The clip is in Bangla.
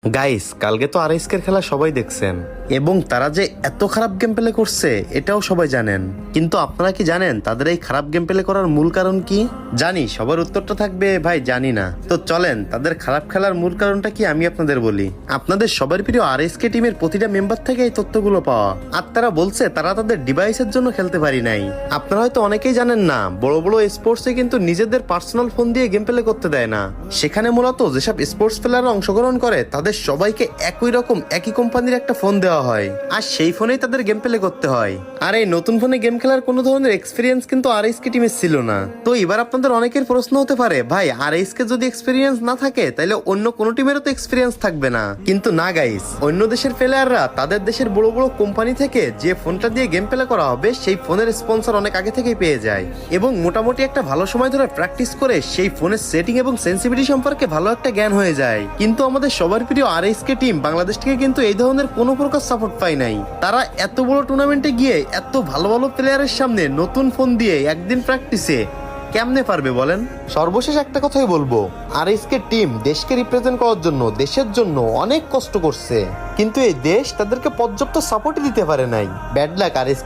গাইস, কালকে তো আরএসকের খেলা সবাই দেখছেন এবং তারা যে এত খারাপ গেম প্লে করছে এটাও সবাই জানেন। কিন্তু আপনারা কি জানেন তাদের এই খারাপ গেম প্লে করার মূল কারণ কি? জানি সবার উত্তরটা থাকবে ভাই জানি না। তো চলেন তাদের খারাপ খেলার মূল কারণটা কি আমি আপনাদের বলি। আপনাদের সবার প্রিয় আরএসকে টিমের প্রতিটা মেম্বার থেকে এই তথ্যগুলো পাওয়া। আর তারা বলছে তারা তাদের ডিভাইসের জন্য খেলতে পারি নাই। আপনারা হয়তো অনেকেই জানেন না, বড় বড় স্পোর্টসে কিন্তু নিজেদের পার্সোনাল ফোন দিয়ে গেম প্লে করতে দেয় না। সেখানে মূলত যেসব স্পোর্টস প্লেয়াররা অংশগ্রহণ করে তাদের সবাইকে একই রকম একই কোম্পানির একটা ফোন দেওয়া হয়, আর সেই ফোনেই তাদের গেম প্লে করতে হয়। আর এই নতুন ফোনে গেম খেলার কোনো ধরনের এক্সপিরিয়েন্স কিন্তু আরএসকে টিমের ছিল না। তো এবার আপনাদের অনেকের প্রশ্ন হতে পারে, ভাই আরএসকে যদি এক্সপিরিয়েন্স না থাকে তাহলে অন্য কোনো টিমেরও তো এক্সপিরিয়েন্স থাকবে না। কিন্তু না গাইস, অন্য দেশের প্লেয়াররা তাদের দেশের বড় বড় কোম্পানি থেকে যে ফোনটা দিয়ে গেম প্লে করা হবে সেই ফোনের স্পন্সর অনেক আগে থেকেই পেয়ে যায় এবং মোটামুটি একটা ভালো সময় ধরে প্র্যাকটিস করে সেই ফোনের সেটিং এবং সেন্সিটিভিটি সম্পর্কে ভালো একটা জ্ঞান হয়ে যায়। কিন্তু আমাদের সবার প্রিয় আরএসকে টিম বাংলাদেশ থেকে কিন্তু এই ধরনের কোনো প্রকার সাপোর্ট পায় নাই। তারা এত বড় টুর্নামেন্টে গিয়ে এত ভালো ভালো প্লেয়ারের সামনে নতুন ফোন দিয়ে একদিন প্র্যাকটিসে কেমনে পারবে বলেন? সর্বশেষ একটা কথাই বলবো, আরএসকে টিম দেশকে রিপ্রেজেন্ট করার জন্য দেশের জন্য অনেক কষ্ট করছে, কিন্তু এই দেশ তাদেরকে পর্যাপ্ত সাপোর্টই দিতে পারে নাই। Bad luck RSK.